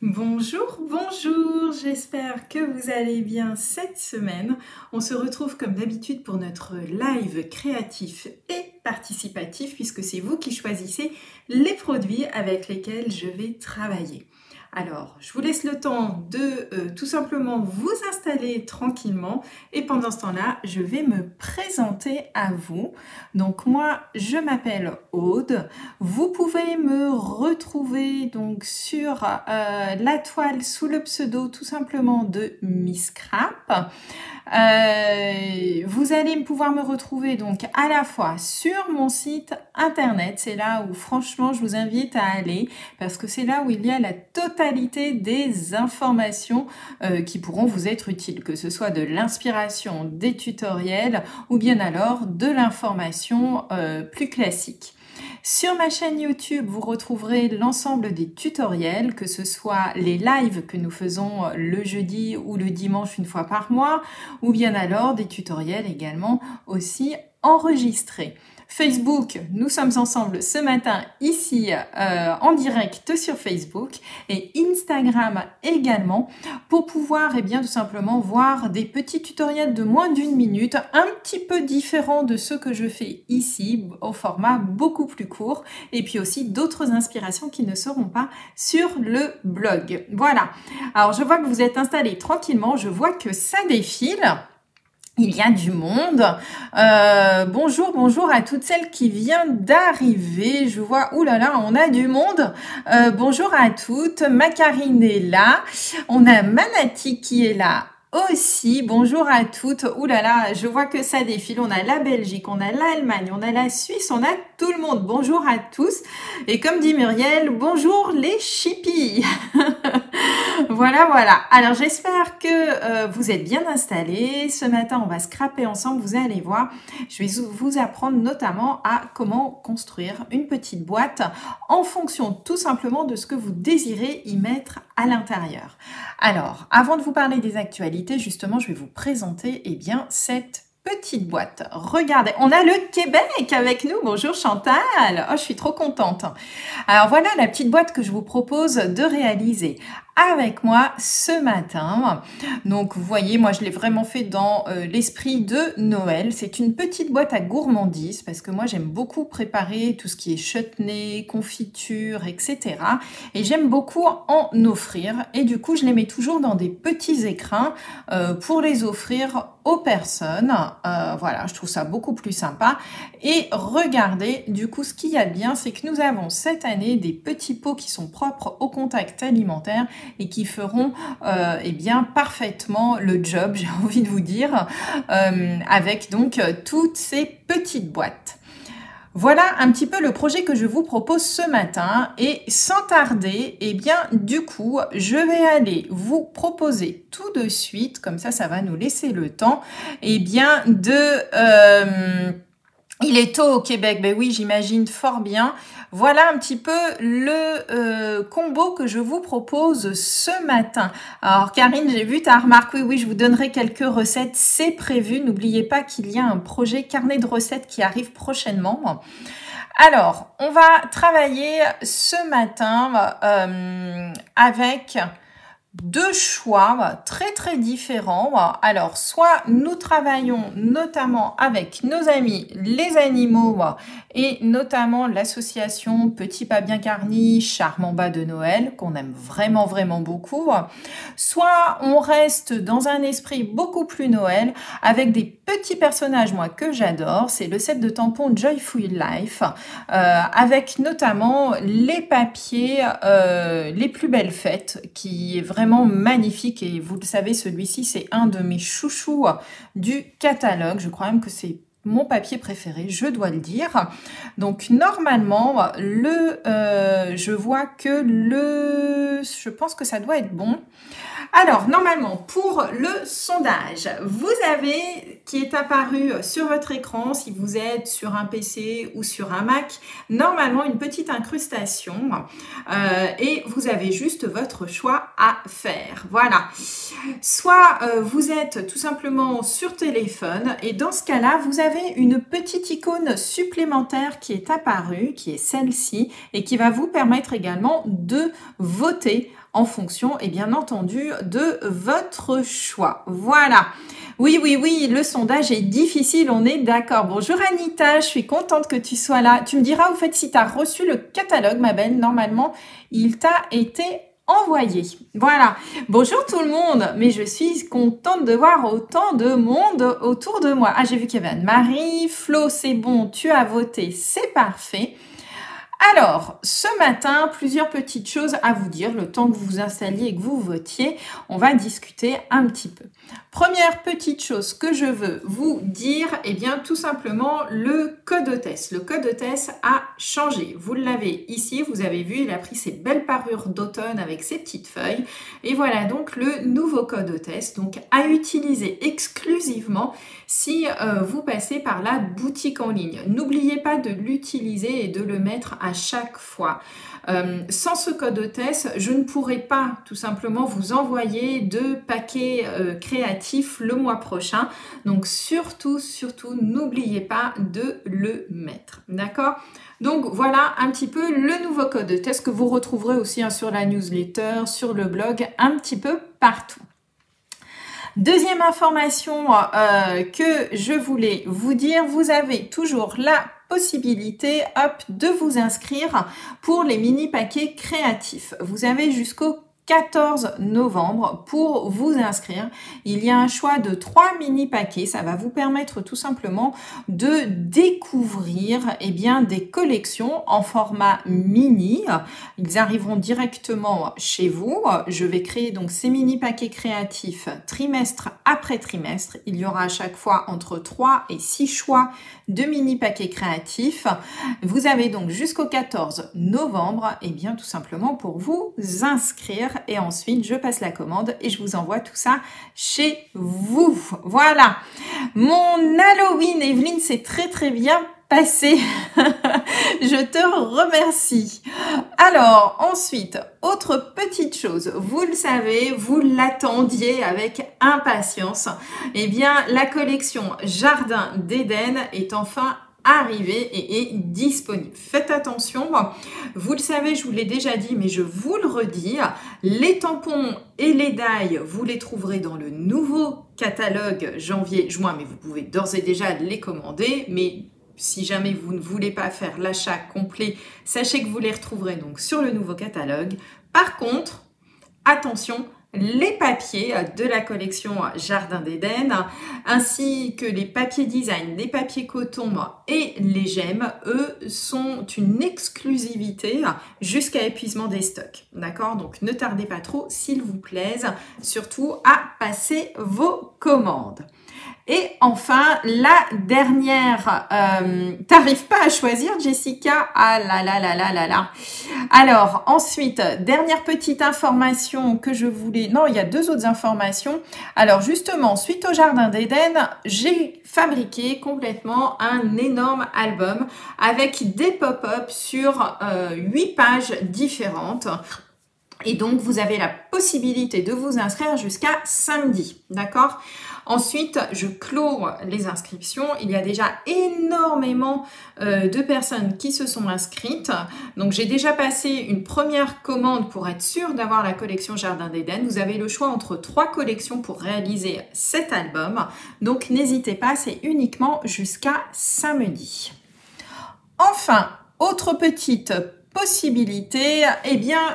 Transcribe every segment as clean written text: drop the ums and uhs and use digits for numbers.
Bonjour, bonjour, j'espère que vous allez bien cette semaine. On se retrouve comme d'habitude pour notre live créatif et participatif puisque c'est vous qui choisissez les produits avec lesquels je vais travailler. Alors, je vous laisse le temps de tout simplement vous installer tranquillement et pendant ce temps-là, je vais me présenter à vous. Donc moi, je m'appelle Aude. Vous pouvez me retrouver donc sur la toile sous le pseudo tout simplement de Miss Scrap. Vous allez pouvoir me retrouver donc à la fois sur mon site internet, c'est là où franchement je vous invite à aller parce que c'est là où il y a la totalité des informations qui pourront vous être utiles, que ce soit de l'inspiration, des tutoriels ou bien alors de l'information plus classique. Sur ma chaîne YouTube, vous retrouverez l'ensemble des tutoriels, que ce soit les lives que nous faisons le jeudi ou le dimanche une fois par mois, ou bien alors des tutoriels également aussi enregistrés. Facebook, nous sommes ensemble ce matin ici en direct sur Facebook et Instagram également pour pouvoir tout simplement voir des petits tutoriels de moins d'une minute, un petit peu différents de ceux que je fais ici au format beaucoup plus court et puis aussi d'autres inspirations qui ne seront pas sur le blog. Voilà, alors je vois que vous êtes installés tranquillement, je vois que ça défile. Il y a du monde. Bonjour, bonjour à toutes celles qui viennent d'arriver. Je vois, oulala, on a du monde. Bonjour à toutes. Macarine est là. On a Manati qui est là aussi. Bonjour à toutes. Oulala, je vois que ça défile. On a la Belgique, on a l'Allemagne, on a la Suisse, on a tout le monde. Bonjour à tous. Et comme dit Muriel, bonjour les chippies. Voilà, voilà. Alors, j'espère que vous êtes bien installés. Ce matin, on va scraper ensemble. Vous allez voir, je vais vous apprendre notamment à comment construire une petite boîte en fonction tout simplement de ce que vous désirez y mettre à l'intérieur. Alors, avant de vous parler des actualités, justement, je vais vous présenter cette petite boîte. Regardez, on a le Québec avec nous. Bonjour Chantal. Oh, je suis trop contente. Alors voilà la petite boîte que je vous propose de réaliser avec moi ce matin. Donc vous voyez, moi je l'ai vraiment fait dans l'esprit de Noël. C'est une petite boîte à gourmandise parce que moi j'aime beaucoup préparer tout ce qui est chutney, confiture, etc. Et j'aime beaucoup en offrir. Et du coup, je les mets toujours dans des petits écrins pour les offrir aux personnes. Voilà, je trouve ça beaucoup plus sympa. Et regardez, du coup, ce qu'il y a de bien, c'est que nous avons cette année des petits pots qui sont propres au contact alimentaire et qui feront parfaitement le job, j'ai envie de vous dire, avec donc toutes ces petites boîtes. Voilà un petit peu le projet que je vous propose ce matin et sans tarder, du coup, je vais aller vous proposer tout de suite, comme ça va nous laisser le temps, il est tôt au Québec, ben oui, j'imagine fort bien. Voilà un petit peu le combo que je vous propose ce matin. Alors Karine, j'ai vu ta remarque, oui, je vous donnerai quelques recettes, c'est prévu. N'oubliez pas qu'il y a un projet carnet de recettes qui arrive prochainement. Alors, on va travailler ce matin avec deux choix très très différents. Alors, soit nous travaillons notamment avec nos amis les animaux et notamment l'association Petit Pas Bien Garni, Charmant Bas de Noël, qu'on aime vraiment vraiment beaucoup. Soit on reste dans un esprit beaucoup plus Noël avec des petits personnages, moi, que j'adore. C'est le set de tampons Joyful Life avec notamment les papiers les plus belles fêtes qui est vraiment magnifique et vous le savez, celui-ci c'est un de mes chouchous du catalogue. Je crois même que c'est mon papier préféré, je dois le dire. Donc normalement, je vois que je pense que ça doit être bon. Alors, normalement, pour le sondage, vous avez, qui est apparu sur votre écran, si vous êtes sur un PC ou sur un Mac, normalement une petite incrustation et vous avez juste votre choix à faire. Voilà. Soit vous êtes tout simplement sur téléphone et dans ce cas-là, vous avez une petite icône supplémentaire qui est apparue, qui est celle-ci et qui va vous permettre également de voter en fonction, et bien entendu, de votre choix. Voilà. Oui, oui, oui, le sondage est difficile, on est d'accord. Bonjour Anita, je suis contente que tu sois là. Tu me diras au fait si tu as reçu le catalogue, ma belle. Normalement, il t'a été envoyé. Voilà. Bonjour tout le monde, mais je suis contente de voir autant de monde autour de moi. Ah, j'ai vu qu'il y avait Anne-Marie, Flo, c'est bon, tu as voté, c'est parfait. Alors, ce matin, plusieurs petites choses à vous dire, le temps que vous vous installiez et que vous votiez, on va discuter un petit peu. Première petite chose que je veux vous dire, eh bien tout simplement le code hôtesse. Le code hôtesse a changé. Vous l'avez ici, vous avez vu, il a pris ses belles parures d'automne avec ses petites feuilles. Et voilà donc le nouveau code hôtesse, donc à utiliser exclusivement si vous passez par la boutique en ligne. N'oubliez pas de l'utiliser et de le mettre à chaque fois. Sans ce code hôtesse, je ne pourrai pas tout simplement vous envoyer de paquets créatifs le mois prochain. Donc surtout, n'oubliez pas de le mettre. D'accord? Donc voilà un petit peu le nouveau code hôtesse que vous retrouverez aussi sur la newsletter, sur le blog, un petit peu partout. Deuxième information que je voulais vous dire, vous avez toujours la possibilité de vous inscrire pour les mini paquets créatifs. Vous avez jusqu'au 14 novembre pour vous inscrire. Il y a un choix de 3 mini paquets. Ça va vous permettre tout simplement de découvrir des collections en format mini. Ils arriveront directement chez vous. Je vais créer donc ces mini paquets créatifs trimestre après trimestre. Il y aura à chaque fois entre 3 et 6 choix de mini paquets créatifs. Vous avez donc jusqu'au 14 novembre tout simplement pour vous inscrire. Et ensuite, je passe la commande et je vous envoie tout ça chez vous. Voilà. Mon Halloween, Evelyne, c'est très bien passé. Je te remercie. Alors, ensuite, autre petite chose. Vous le savez, vous l'attendiez avec impatience. La collection Jardin d'Éden est enfin arrivé et est disponible. Faites attention, vous le savez, je vous l'ai déjà dit, mais je vous le redis, les tampons et les die, vous les trouverez dans le nouveau catalogue janvier-juin, mais vous pouvez d'ores et déjà les commander, mais si jamais vous ne voulez pas faire l'achat complet, sachez que vous les retrouverez donc sur le nouveau catalogue. Par contre, attention, les papiers de la collection Jardin d'Éden, ainsi que les papiers design, les papiers coton et les gemmes, eux, sont une exclusivité jusqu'à épuisement des stocks. D'accord? Donc, ne tardez pas trop, s'il vous plaît, surtout à passer vos commandes. Et enfin, la dernière, t'arrives pas à choisir, Jessica? Ah là là là là là là. Alors, ensuite, dernière petite information que je voulais... Non, il y a 2 autres informations. Alors, justement, suite au Jardin d'Éden, j'ai fabriqué complètement un énorme album avec des pop-up sur 8 pages différentes. Et donc, vous avez la possibilité de vous inscrire jusqu'à samedi, d'accord? Ensuite, je clôt les inscriptions. Il y a déjà énormément de personnes qui se sont inscrites. Donc, j'ai déjà passé une première commande pour être sûre d'avoir la collection Jardin d'Éden. Vous avez le choix entre 3 collections pour réaliser cet album. Donc, n'hésitez pas, c'est uniquement jusqu'à samedi. Enfin, autre petite possibilité,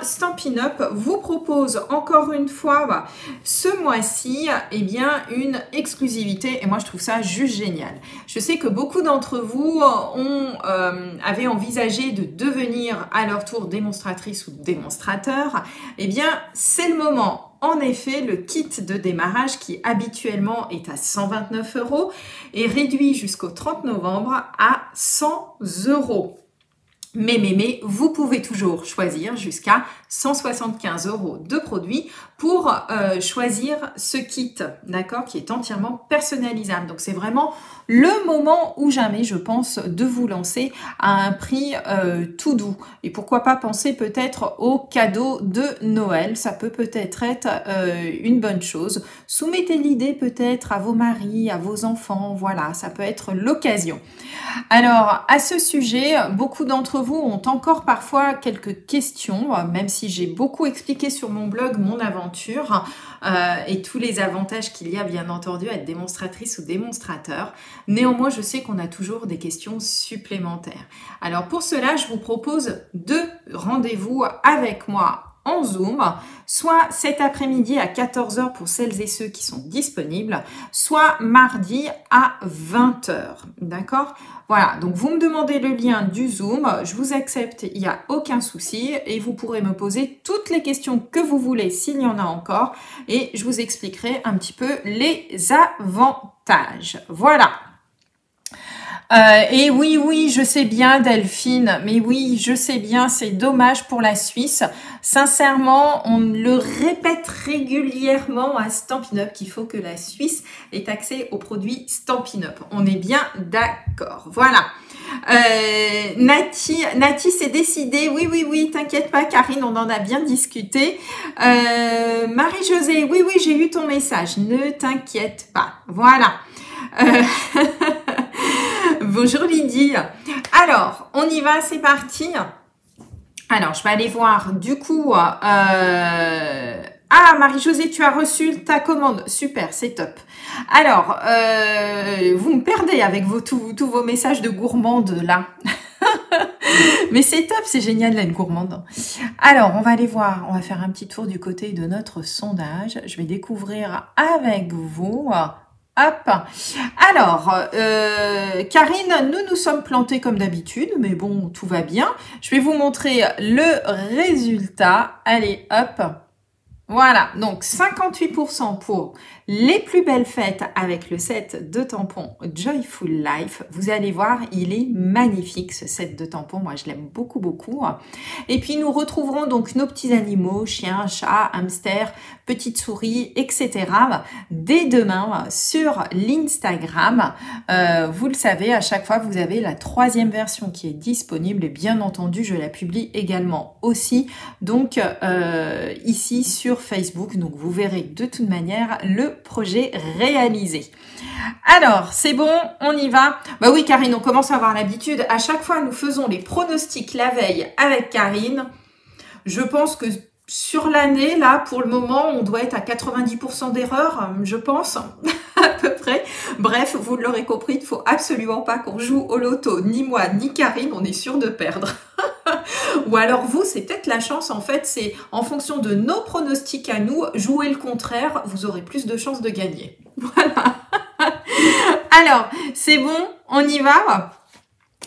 Stampin' Up vous propose encore une fois ce mois-ci une exclusivité et moi je trouve ça juste génial. Je sais que beaucoup d'entre vous avaient envisagé de devenir à leur tour démonstratrice ou démonstrateur. C'est le moment. En effet, le kit de démarrage qui habituellement est à 129 € est réduit jusqu'au 30 novembre à 100 €. Mais, vous pouvez toujours choisir jusqu'à 175 € de produits pour choisir ce kit, d'accord, qui est entièrement personnalisable. Donc, c'est vraiment le moment ou jamais, je pense, de vous lancer à un prix tout doux. Et pourquoi pas penser peut-être au cadeau de Noël. Ça peut peut-être être une bonne chose. Soumettez l'idée peut-être à vos maris, à vos enfants. Voilà, ça peut être l'occasion. Alors, à ce sujet, beaucoup d'entre vous ont encore parfois quelques questions, même si j'ai beaucoup expliqué sur mon blog mon aventure et tous les avantages qu'il y a bien entendu à être démonstratrice ou démonstrateur. Néanmoins, je sais qu'on a toujours des questions supplémentaires. Alors pour cela, je vous propose 2 rendez-vous avec moi en Zoom, soit cet après-midi à 14 h pour celles et ceux qui sont disponibles, soit mardi à 20 h. D'accord? Voilà, donc vous me demandez le lien du Zoom, je vous accepte, il n'y a aucun souci et vous pourrez me poser toutes les questions que vous voulez s'il y en a encore et je vous expliquerai un petit peu les avantages. Voilà. Et oui, je sais bien Delphine, mais oui, je sais bien, c'est dommage pour la Suisse. Sincèrement, on le répète régulièrement à Stampin' Up qu'il faut que la Suisse ait accès aux produits Stampin' Up. On est bien d'accord. Voilà. Nati, c'est décidé. Oui, t'inquiète pas, Karine, on en a bien discuté. Marie-Josée, oui, j'ai eu ton message. Ne t'inquiète pas. Voilà. Bonjour Lydie. Alors, on y va, c'est parti. Alors, je vais aller voir du coup... Ah, Marie-Josée, tu as reçu ta commande. Super, c'est top. Alors, vous me perdez avec tous vos messages de gourmande là. Mais c'est top, c'est génial là, une gourmande. Alors, on va aller voir, on va faire un petit tour du côté de notre sondage. Je vais découvrir avec vous... Hop. Alors, Karine, nous sommes plantés comme d'habitude, mais bon, tout va bien. Je vais vous montrer le résultat. Allez, hop. Voilà, donc 58% pour les plus belles fêtes avec le set de tampons Joyful Life. Vous allez voir, il est magnifique ce set de tampons. Moi, je l'aime beaucoup. Et puis, nous retrouverons donc nos petits animaux, chiens, chats, hamsters, petites souris, etc. dès demain sur l'Instagram. Vous le savez, à chaque fois, vous avez la 3e version qui est disponible. Et bien entendu, je la publie également aussi. Donc, ici sur Facebook. Donc, vous verrez de toute manière le projet réalisé. Alors, c'est bon, on y va. Bah oui, Karine, on commence à avoir l'habitude. À chaque fois, nous faisons les pronostics la veille avec Karine. Je pense que sur l'année, là, pour le moment, on doit être à 90% d'erreurs, je pense, à peu près. Bref, vous l'aurez compris, il ne faut absolument pas qu'on joue au loto. Ni moi, ni Karine, on est sûr de perdre. Ou alors vous, c'est peut-être la chance, en fait, c'est en fonction de nos pronostics à nous, jouer le contraire, vous aurez plus de chances de gagner. Voilà. Alors, c'est bon, on y va?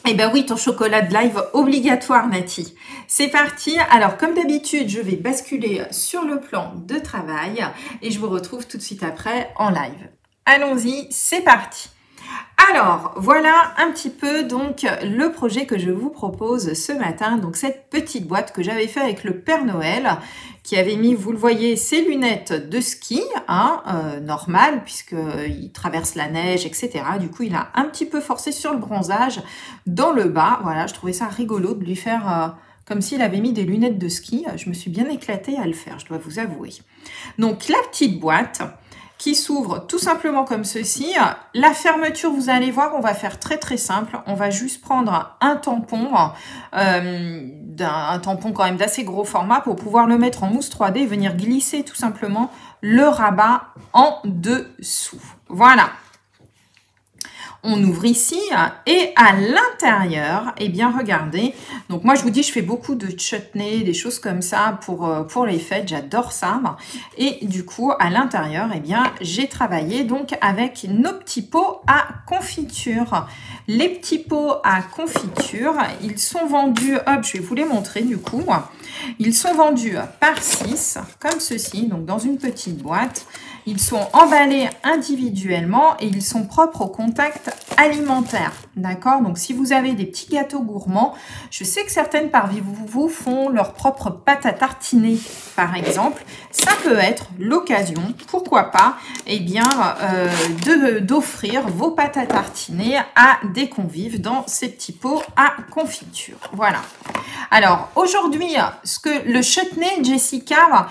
Eh ben oui, ton chocolat de live obligatoire, Nati. C'est parti. Alors, comme d'habitude, je vais basculer sur le plan de travail et je vous retrouve tout de suite après en live. Allons-y, c'est parti. Alors, voilà un petit peu donc le projet que je vous propose ce matin. Donc, cette petite boîte que j'avais fait avec le Père Noël qui avait mis, vous le voyez, ses lunettes de ski, normal, puisqu'il traverse la neige, etc. Du coup, il a un petit peu forcé sur le bronzage dans le bas. Voilà, je trouvais ça rigolo de lui faire... comme s'il avait mis des lunettes de ski. Je me suis bien éclatée à le faire, je dois vous avouer. Donc, la petite boîte qui s'ouvre tout simplement comme ceci. La fermeture, vous allez voir, on va faire très simple. On va juste prendre un tampon, un tampon quand même d'assez gros format pour pouvoir le mettre en mousse 3D et venir glisser tout simplement le rabat en dessous. Voilà. On ouvre ici et à l'intérieur, eh bien regardez, donc moi je vous dis je fais beaucoup de chutney, des choses comme ça pour les fêtes, j'adore ça. Et du coup à l'intérieur, eh bien j'ai travaillé donc avec nos petits pots à confiture. Les petits pots à confiture, ils sont vendus, hop je vais vous les montrer du coup, ils sont vendus par 6 comme ceci, donc dans une petite boîte. Ils sont emballés individuellement et ils sont propres au contact alimentaire. D'accord? Donc, si vous avez des petits gâteaux gourmands, je sais que certaines parmi vous font leur propre pâte à tartiner, par exemple. Ça peut être l'occasion, pourquoi pas, eh bien, d'offrir vos pâtes à tartiner à des convives dans ces petits pots à confiture. Voilà. Alors, aujourd'hui, le chutney, Jessica,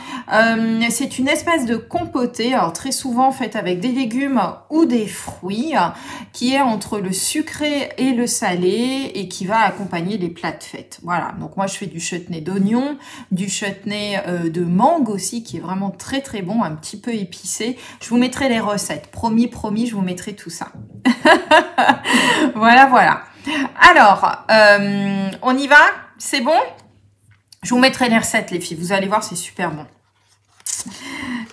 c'est une espèce de compoté. Alors, alors très souvent faite avec des légumes ou des fruits, qui est entre le sucré et le salé et qui va accompagner les plats de fête. Voilà, donc moi je fais du chutney d'oignon, du chutney de mangue aussi, qui est vraiment très très bon, un petit peu épicé. Je vous mettrai les recettes, promis, promis, je vous mettrai tout ça. Voilà, voilà. Alors, on y va? C'est bon? Je vous mettrai les recettes, les filles. Vous allez voir, c'est super bon.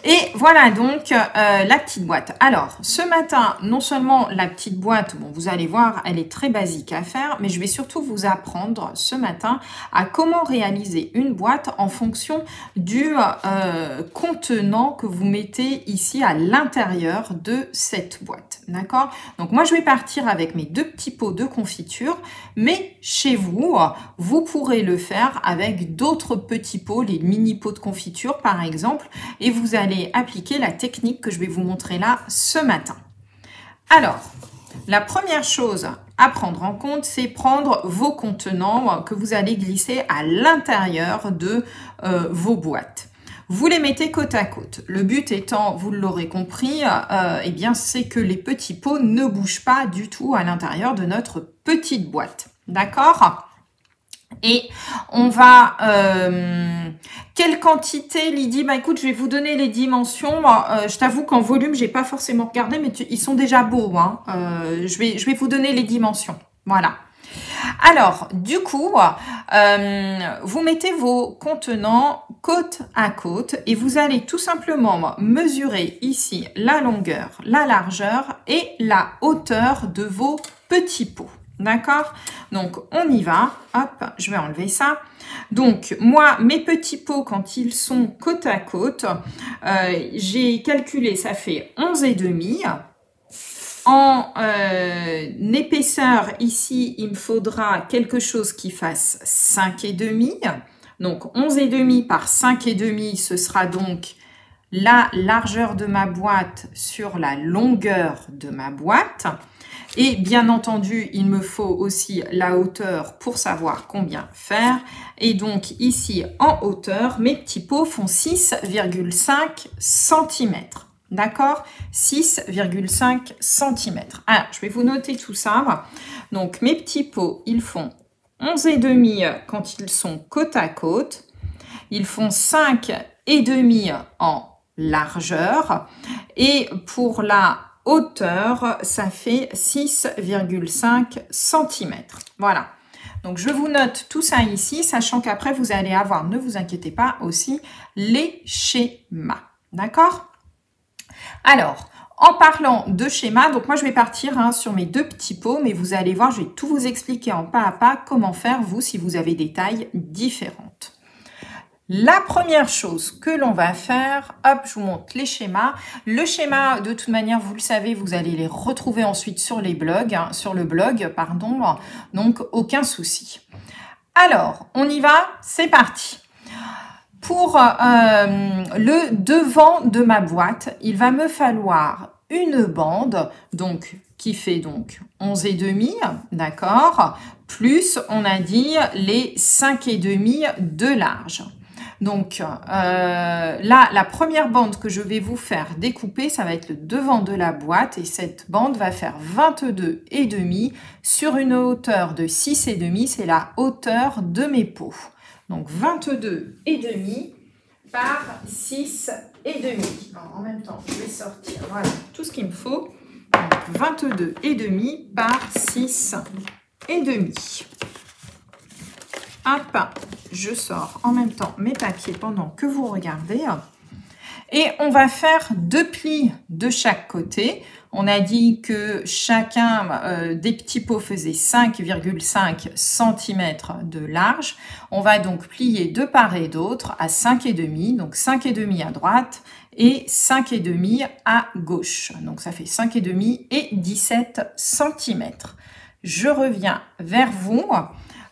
Et voilà donc la petite boîte. Alors, ce matin, non seulement la petite boîte, bon, vous allez voir, elle est très basique à faire, mais je vais surtout vous apprendre ce matin à comment réaliser une boîte en fonction du contenant que vous mettez ici à l'intérieur de cette boîte. D'accord? Donc, moi, je vais partir avec mes 2 petits pots de confiture, mais chez vous, vous pourrez le faire avec d'autres petits pots, les mini pots de confiture, par exemple, et vous allez appliquer la technique que je vais vous montrer là ce matin. Alors, la première chose à prendre en compte, c'est prendre vos contenants que vous allez glisser à l'intérieur de vos boîtes. Vous les mettez côte à côte. Le but étant, vous l'aurez compris, eh bien, c'est que les petits pots ne bougent pas du tout à l'intérieur de notre petite boîte. D'accord ? Et on va... quelle quantité, Lydie? Bah écoute, je vais vous donner les dimensions. Je t'avoue qu'en volume, j'ai pas forcément regardé, mais ils sont déjà beaux. Hein. Je vais vous donner les dimensions. Voilà. Alors, du coup, vous mettez vos contenants côte à côte et vous allez tout simplement mesurer ici la longueur, la largeur et la hauteur de vos petits pots. D'accord? Donc, on y va. Hop, je vais enlever ça. Donc, moi, mes petits pots, quand ils sont côte à côte, j'ai calculé, ça fait 11,5. En épaisseur, ici, il me faudra quelque chose qui fasse 5,5. Donc, 11,5 par 5,5, ce sera donc la largeur de ma boîte sur la longueur de ma boîte. Et bien entendu, il me faut aussi la hauteur pour savoir combien faire. Et donc ici, en hauteur, mes petits pots font 6,5 cm. D'accord? 6,5 cm. Alors, je vais vous noter tout ça. Donc, mes petits pots, ils font 11,5 quand ils sont côte à côte. Ils font 5,5 en largeur. Et pour la hauteur, ça fait 6,5 cm. Voilà. Donc, je vous note tout ça ici, sachant qu'après, vous allez avoir, ne vous inquiétez pas, aussi les schémas. D'accord? Alors, en parlant de schéma, donc moi, je vais partir sur mes 2 petits pots, mais vous allez voir, je vais tout vous expliquer en pas à pas comment faire, vous, si vous avez des tailles différentes. La première chose que l'on va faire, hop, je vous montre les schémas. Le schéma, de toute manière, vous le savez, vous allez les retrouver ensuite sur les blogs, sur le blog, pardon, donc aucun souci. Alors, on y va, c'est parti. Pour le devant de ma boîte, il va me falloir une bande, donc qui fait donc 11,5, d'accord, plus on a dit les 5,5 de large. Donc là, la première bande que je vais vous faire découper, ça va être le devant de la boîte et cette bande va faire 22,5 sur une hauteur de 6,5, c'est la hauteur de mes pots. Donc 22,5 par 6,5. En même temps, je vais sortir voilà, tout ce qu'il me faut. Donc 22,5 par 6,5. Hop, je sors en même temps mes papiers pendant que vous regardez. Et on va faire 2 plis de chaque côté. On a dit que chacun des petits pots faisait 5,5 cm de large. On va donc plier de part et d'autre à 5,5, donc 5,5 à droite et 5,5 à gauche. Donc ça fait 5,5 et 17 cm. Je reviens vers vous.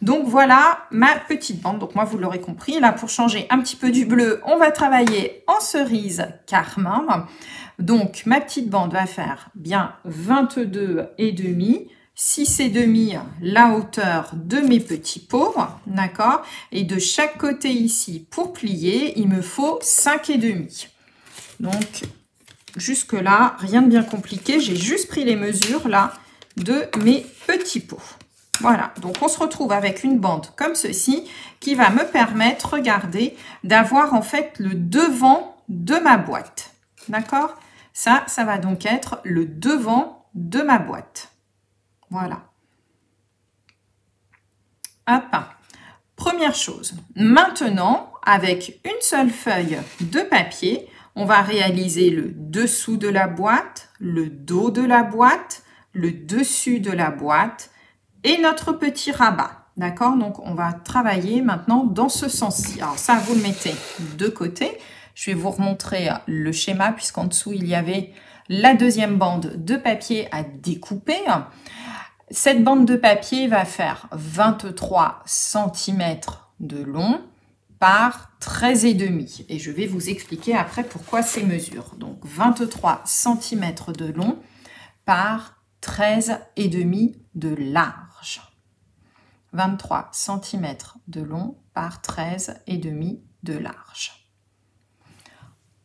Donc voilà ma petite bande. Donc moi, vous l'aurez compris, là pour changer un petit peu du bleu, on va travailler en cerise carmin. Donc ma petite bande va faire bien 22,5, 6,5 la hauteur de mes petits pots, d'accord? Et de chaque côté ici, pour plier, il me faut 5,5. Donc jusque-là, rien de bien compliqué. J'ai juste pris les mesures là de mes petits pots. Voilà, donc on se retrouve avec une bande comme ceci qui va me permettre, regardez, d'avoir en fait le devant de ma boîte. D'accord? Ça va donc être le devant de ma boîte. Voilà. Hop. Première chose, maintenant, avec une seule feuille de papier, on va réaliser le dessous de la boîte, le dos de la boîte, le dessus de la boîte et notre petit rabat. D'accord? Donc, on va travailler maintenant dans ce sens-ci. Alors, ça, vous le mettez de côté. Je vais vous remontrer le schéma puisqu'en dessous, il y avait la deuxième bande de papier à découper. Cette bande de papier va faire 23 cm de long par 13,5. Et je vais vous expliquer après pourquoi ces mesures. Donc, 23 cm de long par 13,5 de large. 23 cm de long par 13,5 de large.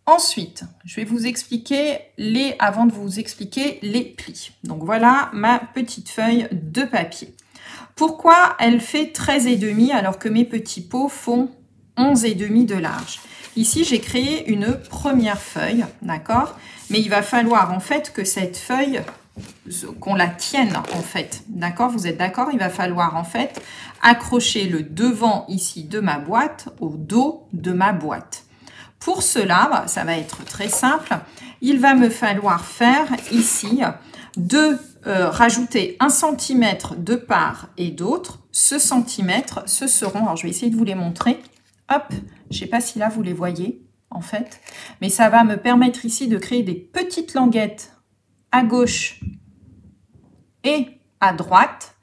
Ensuite, je vais vous expliquer avant de vous expliquer les plis. Donc voilà ma petite feuille de papier. Pourquoi elle fait 13,5 alors que mes petits pots font 11,5 de large? Ici, j'ai créé une première feuille, d'accord? Mais il va falloir en fait que cette feuille, qu'on la tienne en fait, d'accord? Vous êtes d'accord? Il va falloir en fait accrocher le devant ici de ma boîte au dos de ma boîte. Pour cela, ça va être très simple. Il va me falloir faire ici rajouter 1 cm de part et d'autre. Ce centimètre, ce seront, alors je vais essayer de vous les montrer. Hop, je ne sais pas si là vous les voyez en fait, mais ça va me permettre ici de créer des petites languettes à gauche et à droite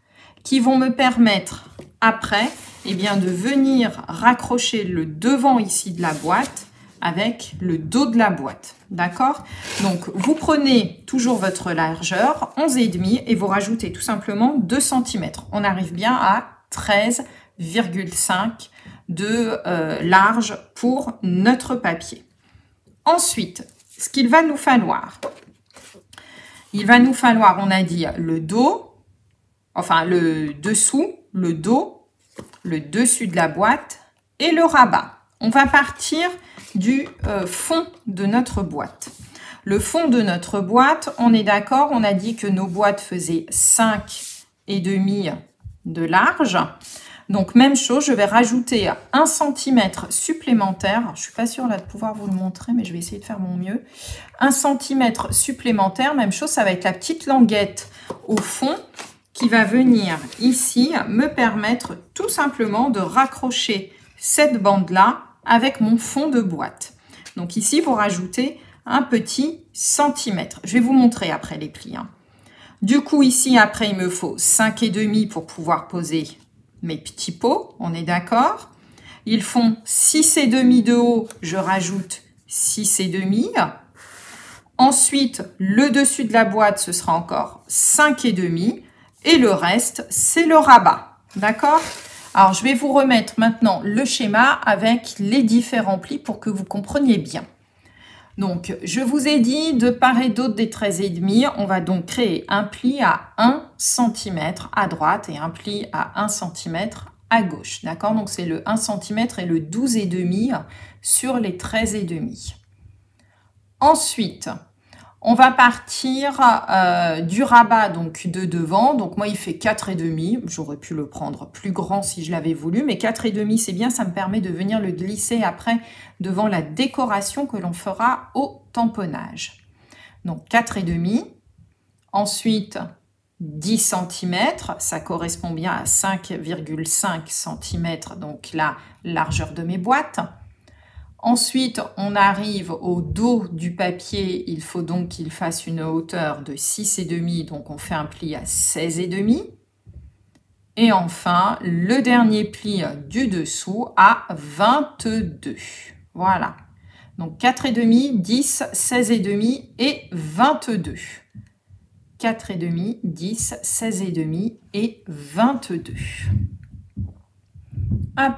qui vont me permettre après de venir raccrocher le devant ici de la boîte avec le dos de la boîte, d'accord? Donc, vous prenez toujours votre largeur, 11,5, et vous rajoutez tout simplement 2 cm. On arrive bien à 13,5 de large pour notre papier. Ensuite, ce qu'il va nous falloir, on a dit le dos, enfin le dessous, le dos, le dessus de la boîte et le rabat. On va partir du fond de notre boîte. Le fond de notre boîte, on est d'accord, on a dit que nos boîtes faisaient 5,5 de large. Donc, même chose, je vais rajouter 1 cm supplémentaire. Alors, je ne suis pas sûre là de pouvoir vous le montrer, mais je vais essayer de faire mon mieux. 1 cm supplémentaire, même chose, ça va être la petite languette au fond qui va venir ici me permettre tout simplement de raccrocher cette bande-là avec mon fond de boîte. Donc ici, vous rajoutez un petit centimètre. Je vais vous montrer après les plis. Du coup, ici, après, il me faut 5,5 pour pouvoir poser mes petits pots. On est d'accord? Ils font 6,5 de haut. Je rajoute 6,5. Ensuite, le dessus de la boîte, ce sera encore 5,5. Et le reste, c'est le rabat. D'accord? Alors, je vais vous remettre maintenant le schéma avec les différents plis pour que vous compreniez bien. Donc, je vous ai dit de part et d'autre des 13,5, on va donc créer un pli à 1 cm à droite et un pli à 1 cm à gauche. D'accord? Donc, c'est le 1 cm et le 12,5 sur les 13,5. Ensuite, on va partir du rabat donc de devant. Donc moi, il fait 4,5. J'aurais pu le prendre plus grand si je l'avais voulu, mais 4,5 c'est bien. Ça me permet de venir le glisser après devant la décoration que l'on fera au tamponnage. Donc 4,5. Ensuite, 10 cm. Ça correspond bien à 5,5 cm. Donc la largeur de mes boîtes. Ensuite, on arrive au dos du papier. Il faut donc qu'il fasse une hauteur de 6,5. Donc, on fait un pli à 16,5. Et enfin, le dernier pli du dessous à 22. Voilà. Donc, 4,5, 10, 16,5 et 22. 4,5, 10, 16,5 et 22. Hop!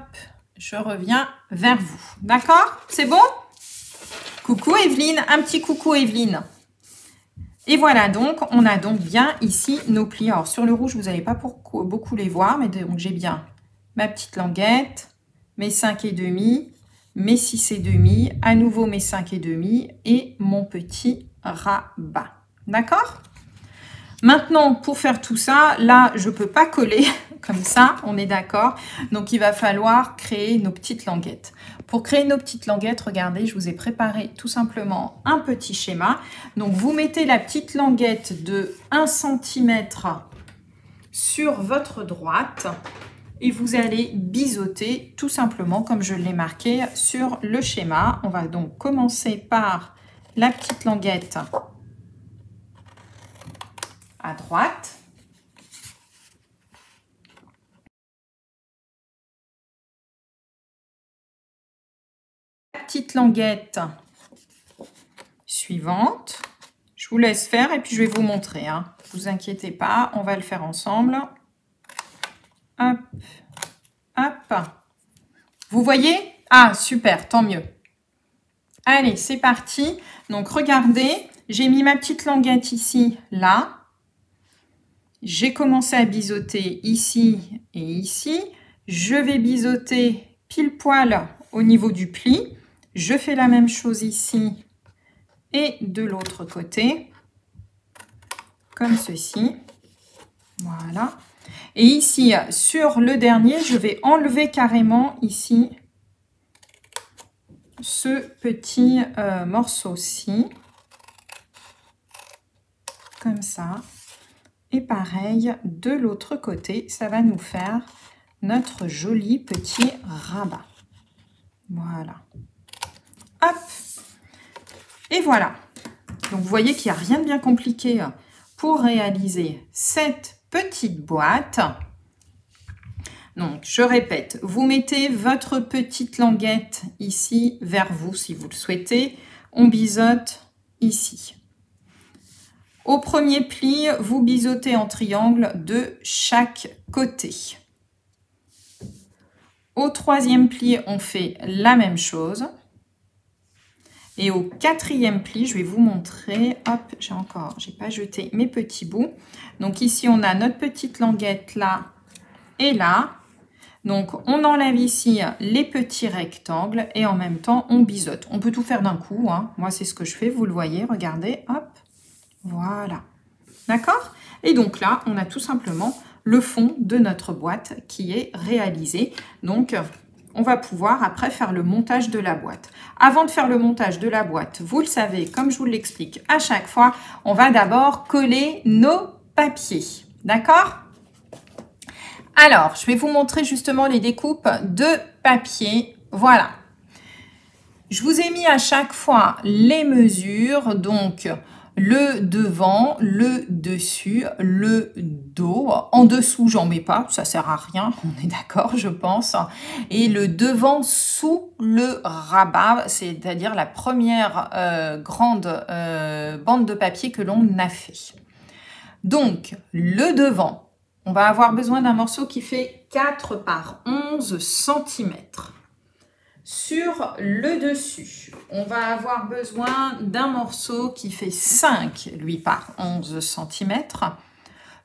Je reviens vers vous. D'accord? C'est bon? Coucou Evelyne, un petit coucou Evelyne. Et voilà, donc, on a donc bien ici nos plis. Alors, sur le rouge, vous n'allez pas beaucoup les voir, mais donc j'ai bien ma petite languette, mes 5,5, mes 6,5, à nouveau mes 5,5 et mon petit rabat. D'accord? Maintenant, pour faire tout ça, là, je ne peux pas coller comme ça, on est d'accord. Donc, il va falloir créer nos petites languettes. Pour créer nos petites languettes, regardez, je vous ai préparé tout simplement un petit schéma. Donc, vous mettez la petite languette de 1 cm sur votre droite et vous allez biseauter tout simplement comme je l'ai marqué sur le schéma. On va donc commencer par la petite languette à droite. Petite languette suivante. Je vous laisse faire et puis je vais vous montrer. Hein. Ne vous inquiétez pas, on va le faire ensemble. Hop, hop. Vous voyez? Ah, super, tant mieux. Allez, c'est parti. Donc, regardez, j'ai mis ma petite languette ici, là. J'ai commencé à biseauter ici et ici. Je vais biseauter pile poil au niveau du pli. Je fais la même chose ici et de l'autre côté, comme ceci. Voilà. Et ici, sur le dernier, je vais enlever carrément ici ce petit morceau-ci. Comme ça. Et pareil, de l'autre côté, ça va nous faire notre joli petit rabat. Voilà. Hop. Et voilà. Donc, vous voyez qu'il n'y a rien de bien compliqué pour réaliser cette petite boîte. Donc, je répète, vous mettez votre petite languette ici vers vous si vous le souhaitez. On biseaute ici. Au premier pli, vous biseautez en triangle de chaque côté. Au troisième pli, on fait la même chose. Et au quatrième pli, je vais vous montrer, hop, j'ai pas jeté mes petits bouts. Donc ici, on a notre petite languette là et là. Donc, on enlève ici les petits rectangles et en même temps, on biseaute. On peut tout faire d'un coup, hein. Moi, c'est ce que je fais, vous le voyez, regardez, hop. Voilà, d'accord? Et donc là, on a tout simplement le fond de notre boîte qui est réalisé. Donc, on va pouvoir après faire le montage de la boîte. Avant de faire le montage de la boîte, vous le savez, comme je vous l'explique à chaque fois, on va d'abord coller nos papiers, d'accord? Alors, je vais vous montrer justement les découpes de papier. Voilà. Je vous ai mis à chaque fois les mesures, donc le devant, le dessus, le dos. En dessous, j'en mets pas, ça sert à rien, on est d'accord, je pense. Et le devant sous le rabat, c'est-à-dire la première grande bande de papier que l'on a fait. Donc, le devant, on va avoir besoin d'un morceau qui fait 4 par 11 cm. Sur le dessus, on va avoir besoin d'un morceau qui fait 5, lui, par 11 cm.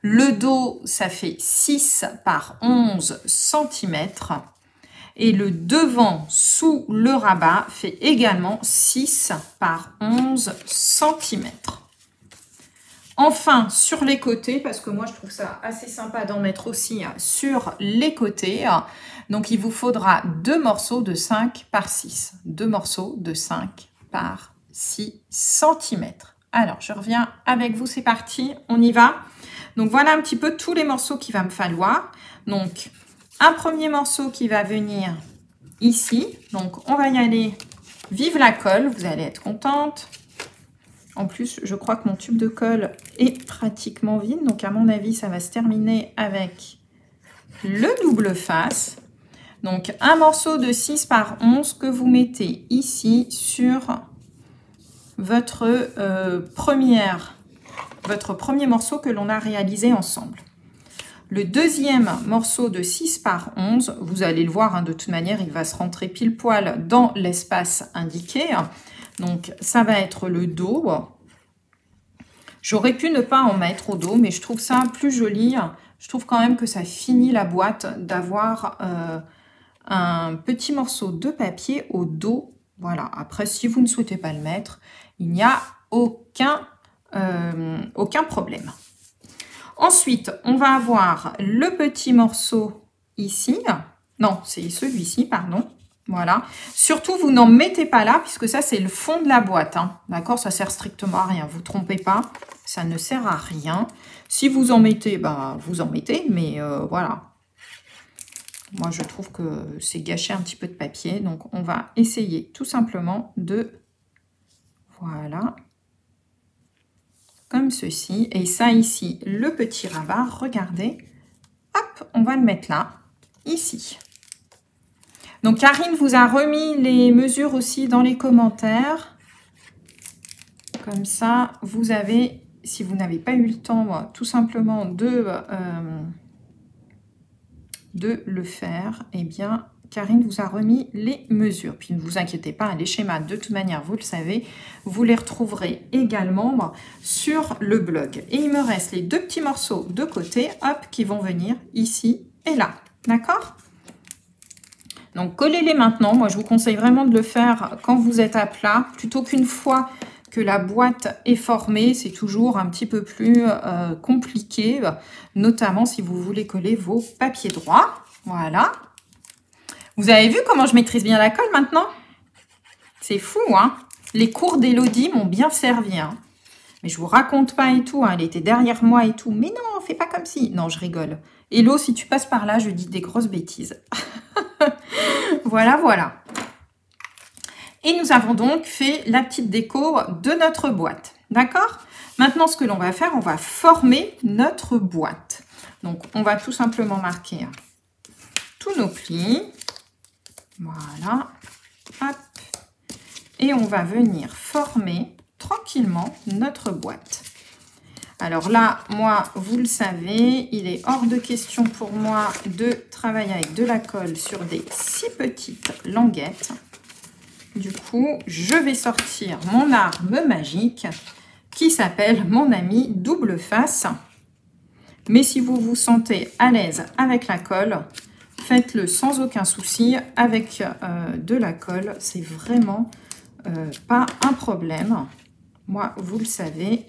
Le dos, ça fait 6 par 11 cm. Et le devant sous le rabat fait également 6 par 11 cm. Enfin, sur les côtés, parce que moi je trouve ça assez sympa d'en mettre aussi sur les côtés, donc il vous faudra 2 morceaux de 5 par 6. 2 morceaux de 5 par 6 cm. Alors, je reviens avec vous, c'est parti, on y va. Donc voilà un petit peu tous les morceaux qu'il va me falloir. Donc, un premier morceau qui va venir ici. Donc, on va y aller. Vive la colle, vous allez être contente. En plus, je crois que mon tube de colle est pratiquement vide. Donc, à mon avis, ça va se terminer avec le double face. Donc, un morceau de 6 par 11 que vous mettez ici sur votre premier morceau que l'on a réalisé ensemble. Le deuxième morceau de 6 par 11, vous allez le voir, hein, de toute manière, il va se rentrer pile poil dans l'espace indiqué. Donc, ça va être le dos. J'aurais pu ne pas en mettre au dos, mais je trouve ça plus joli. Je trouve quand même que ça finit la boîte d'avoir un petit morceau de papier au dos. Voilà. Après, si vous ne souhaitez pas le mettre, il n'y a aucun problème. Ensuite, on va avoir le petit morceau ici. Non, c'est celui-ci, pardon. Voilà. Surtout, vous n'en mettez pas là, puisque ça, c'est le fond de la boîte. Hein. D'accord? Ça sert strictement à rien. Vous ne trompez pas. Ça ne sert à rien. Si vous en mettez, bah, vous en mettez. Mais voilà. Moi, je trouve que c'est gâcher un petit peu de papier. Donc, on va essayer tout simplement de... Voilà. Comme ceci. Et ça, ici, le petit rabat, regardez. Hop, on va le mettre là. Ici. Donc, Karine vous a remis les mesures aussi dans les commentaires. Comme ça, vous avez, si vous n'avez pas eu le temps, tout simplement de le faire, eh bien, Karine vous a remis les mesures. Puis, ne vous inquiétez pas, les schémas, de toute manière, vous le savez, vous les retrouverez également sur le blog. Et il me reste les deux petits morceaux de côté, hop, qui vont venir ici et là. D'accord ? Donc, collez-les maintenant. Moi, je vous conseille vraiment de le faire quand vous êtes à plat. Plutôt qu'une fois que la boîte est formée, c'est toujours un petit peu plus compliqué. Notamment si vous voulez coller vos papiers droits. Voilà. Vous avez vu comment je maîtrise bien la colle maintenant? C'est fou, hein? Les cours d'Elodie m'ont bien servi, hein. Mais je vous raconte pas et tout, hein. Elle était derrière moi et tout. Mais non, fais pas comme si. Non, je rigole. Hello, si tu passes par là, je dis des grosses bêtises. Voilà, voilà. Et nous avons donc fait la petite déco de notre boîte. D'accord? Maintenant, ce que l'on va faire, on va former notre boîte. Donc, on va tout simplement marquer tous nos plis. Voilà. Hop. Et on va venir former tranquillement notre boîte. Alors là, moi, vous le savez, il est hors de question pour moi de travailler avec de la colle sur des si petites languettes. Du coup, je vais sortir mon arme magique qui s'appelle mon ami double face. Mais si vous vous sentez à l'aise avec la colle, faites-le sans aucun souci avec de la colle. C'est vraiment pas un problème. Moi, vous le savez,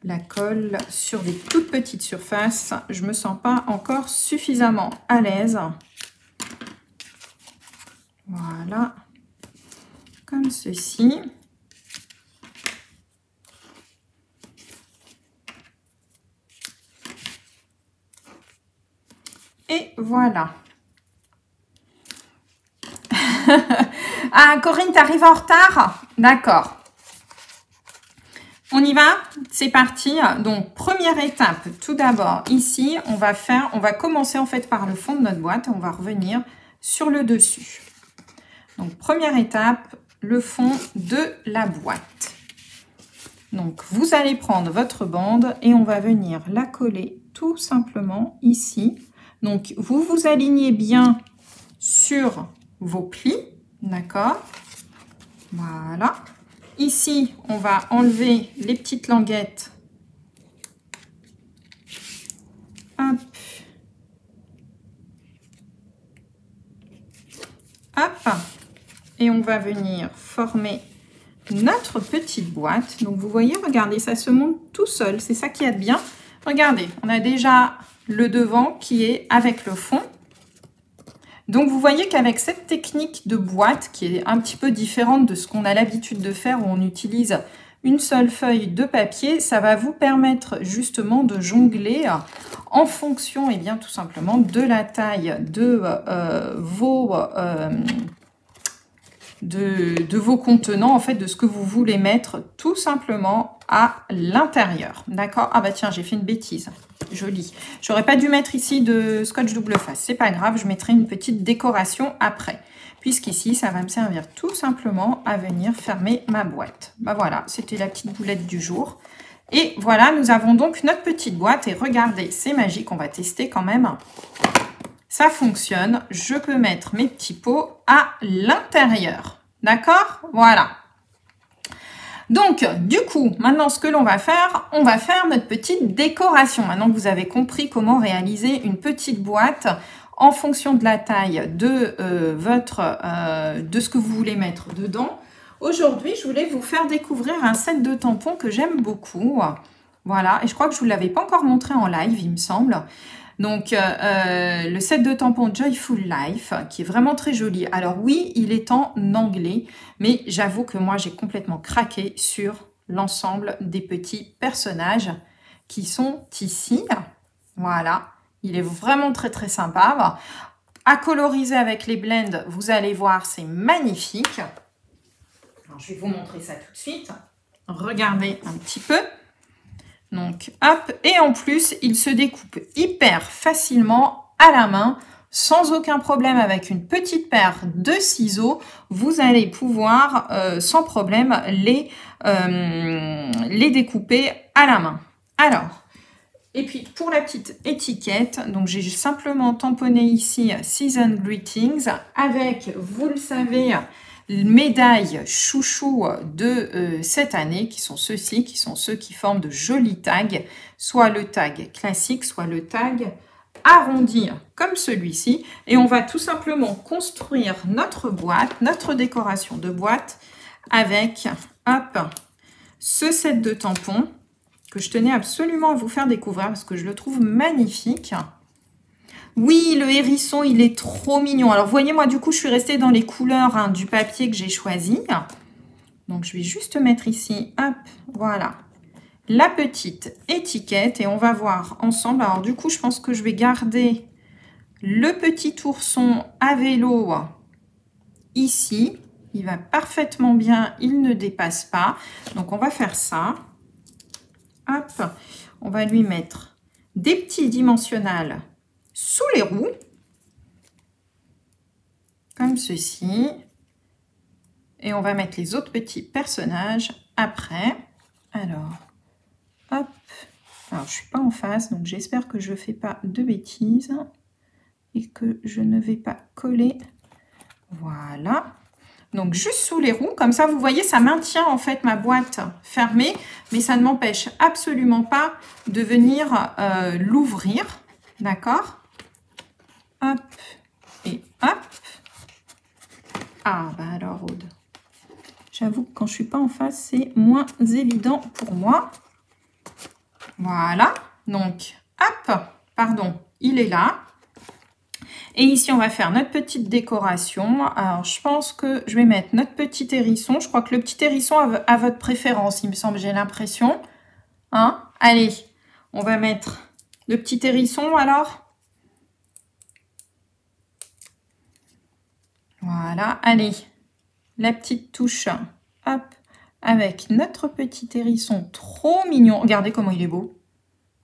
la colle sur des toutes petites surfaces, je me sens pas encore suffisamment à l'aise. Voilà, comme ceci. Et voilà. Ah, Corinne, t'arrives en retard? D'accord. On y va? C'est parti. Donc, première étape, tout d'abord, ici, on va commencer en fait par le fond de notre boîte et on va revenir sur le dessus. Donc, première étape, le fond de la boîte. Donc, vous allez prendre votre bande et on va venir la coller tout simplement ici. Donc, vous vous alignez bien sur vos plis, d'accord? Voilà. Ici, on va enlever les petites languettes. Hop. Hop. Et on va venir former notre petite boîte. Donc, vous voyez, regardez, ça se monte tout seul. C'est ça qui est bien. Regardez, on a déjà le devant qui est avec le fond. Donc, vous voyez qu'avec cette technique de boîte, qui est un petit peu différente de ce qu'on a l'habitude de faire, où on utilise une seule feuille de papier, ça va vous permettre justement de jongler en fonction, et bien tout simplement, de la taille de vos contenants, en fait, de ce que vous voulez mettre tout simplement à l'intérieur. D'accord? Ah bah tiens, j'ai fait une bêtise. Joli. J'aurais pas dû mettre ici de scotch double face. C'est pas grave, je mettrai une petite décoration après. Puisqu'ici, ça va me servir tout simplement à venir fermer ma boîte. Bah voilà, c'était la petite boulette du jour. Et voilà, nous avons donc notre petite boîte. Et regardez, c'est magique, on va tester quand même. Ça fonctionne. Je peux mettre mes petits pots à l'intérieur. D'accord? Voilà. Donc, du coup, maintenant, ce que l'on va faire notre petite décoration. Maintenant que vous avez compris comment réaliser une petite boîte en fonction de la taille de de ce que vous voulez mettre dedans. Aujourd'hui, je voulais vous faire découvrir un set de tampons que j'aime beaucoup. Voilà, et je crois que je ne vous l'avais pas encore montré en live, il me semble. Donc, le set de tampons Joyful Life, qui est vraiment très joli. Alors oui, il est en anglais, mais j'avoue que moi, j'ai complètement craqué sur l'ensemble des petits personnages qui sont ici. Voilà, il est vraiment très très sympa. À coloriser avec les blends, vous allez voir, c'est magnifique. Alors, je vais vous montrer ça tout de suite. Regardez un petit peu. Donc, hop, et en plus, il se découpe hyper facilement à la main, sans aucun problème avec une petite paire de ciseaux. Vous allez pouvoir, sans problème, les découper à la main. Alors, et puis pour la petite étiquette, donc j'ai simplement tamponné ici Season Greetings avec, vous le savez, médailles chouchou de cette année, qui sont ceux-ci, qui sont ceux qui forment de jolis tags, soit le tag classique, soit le tag arrondi comme celui-ci. Et on va tout simplement construire notre boîte, notre décoration de boîte avec, hop, ce set de tampons que je tenais absolument à vous faire découvrir parce que je le trouve magnifique. Oui, le hérisson, il est trop mignon. Alors, voyez, moi, du coup, je suis restée dans les couleurs du papier que j'ai choisi. Donc, je vais juste mettre ici, hop, voilà, la petite étiquette. Et on va voir ensemble. Alors, du coup, je pense que je vais garder le petit ourson à vélo ici. Il va parfaitement bien, il ne dépasse pas. Donc, on va faire ça. Hop, on va lui mettre des petits dimensionnels sous les roues, comme ceci. Et on va mettre les autres petits personnages après. Alors, hop. Alors, je ne suis pas en face, donc j'espère que je ne fais pas de bêtises et que je ne vais pas coller. Voilà. Donc, juste sous les roues. Comme ça, vous voyez, ça maintient en fait ma boîte fermée, mais ça ne m'empêche absolument pas de venir l'ouvrir. D'accord ? Hop et hop. Ah, bah alors, Aude. J'avoue que quand je ne suis pas en face, c'est moins évident pour moi. Voilà. Donc, hop, pardon, il est là. Et ici, on va faire notre petite décoration. Alors, je pense que je vais mettre notre petit hérisson. Je crois que le petit hérisson a votre préférence, il me semble, j'ai l'impression. Hein? Allez, on va mettre le petit hérisson, alors. Voilà, allez, la petite touche, hop, avec notre petit hérisson trop mignon. Regardez comment il est beau.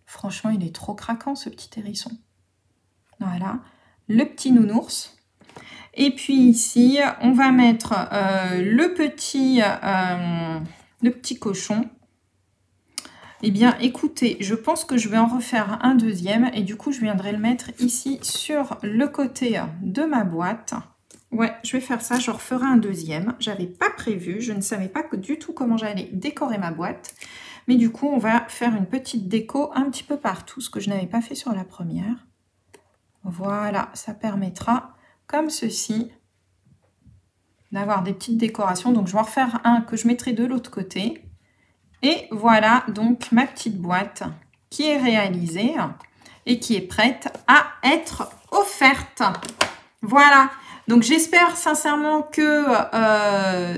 Franchement, il est trop craquant, ce petit hérisson. Voilà, le petit nounours. Et puis ici, on va mettre le petit cochon. Eh bien, écoutez, je pense que je vais en refaire un deuxième. Et du coup, je viendrai le mettre ici sur le côté de ma boîte. Ouais, je vais faire ça, je referai un deuxième. J'avais pas prévu, je ne savais pas du tout comment j'allais décorer ma boîte. Mais du coup, on va faire une petite déco un petit peu partout, ce que je n'avais pas fait sur la première. Voilà, ça permettra, comme ceci, d'avoir des petites décorations. Donc, je vais en refaire un que je mettrai de l'autre côté. Et voilà donc ma petite boîte qui est réalisée et qui est prête à être offerte. Voilà. Donc, j'espère sincèrement que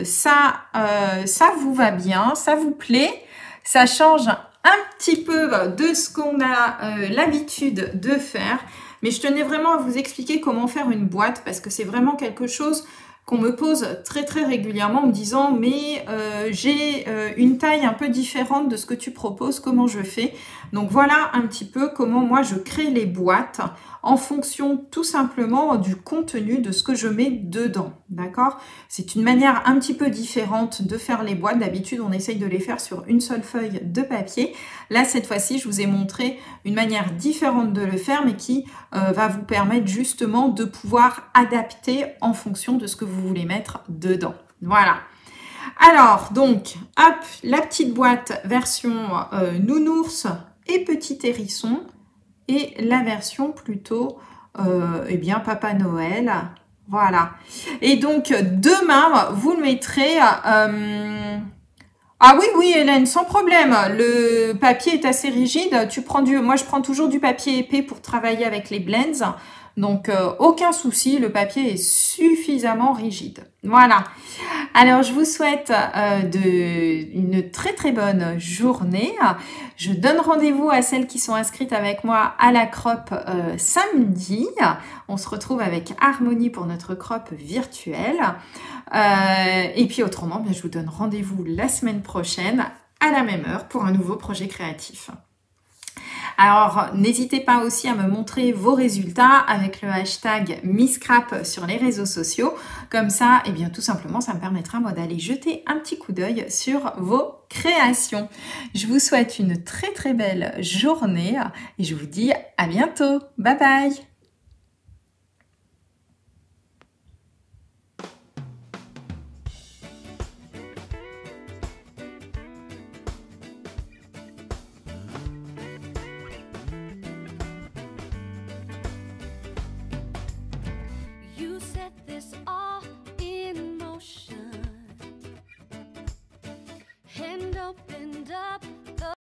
ça vous va bien, ça vous plaît. Ça change un petit peu de ce qu'on a l'habitude de faire. Mais je tenais vraiment à vous expliquer comment faire une boîte parce que c'est vraiment quelque chose qu'on me pose très très régulièrement en me disant mais j'ai une taille un peu différente de ce que tu proposes, comment je fais? Donc voilà un petit peu comment moi je crée les boîtes en fonction tout simplement du contenu de ce que je mets dedans, d'accord? C'est une manière un petit peu différente de faire les boîtes. D'habitude, on essaye de les faire sur une seule feuille de papier. Là, cette fois-ci, je vous ai montré une manière différente de le faire, mais qui va vous permettre justement de pouvoir adapter en fonction de ce que vous voulez mettre dedans. Voilà. Alors, donc, hop, la petite boîte version nounours et petit hérisson. Et la version plutôt, eh bien, Papa Noël. Voilà. Et donc, demain, vous le mettrez... Ah oui, oui, Hélène, sans problème. Le papier est assez rigide. Moi, je prends toujours du papier épais pour travailler avec les blends. Donc, aucun souci, le papier est suffisamment rigide. Voilà. Alors, je vous souhaite une très très bonne journée. Je donne rendez-vous à celles qui sont inscrites avec moi à la crop samedi. On se retrouve avec Harmonie pour notre crop virtuelle. Et puis autrement, je vous donne rendez-vous la semaine prochaine à la même heure pour un nouveau projet créatif. Alors, n'hésitez pas aussi à me montrer vos résultats avec le hashtag MissScrap sur les réseaux sociaux. Comme ça, eh bien, tout simplement, ça me permettra, moi, d'aller jeter un petit coup d'œil sur vos créations. Je vous souhaite une très, très belle journée et je vous dis à bientôt. Bye bye!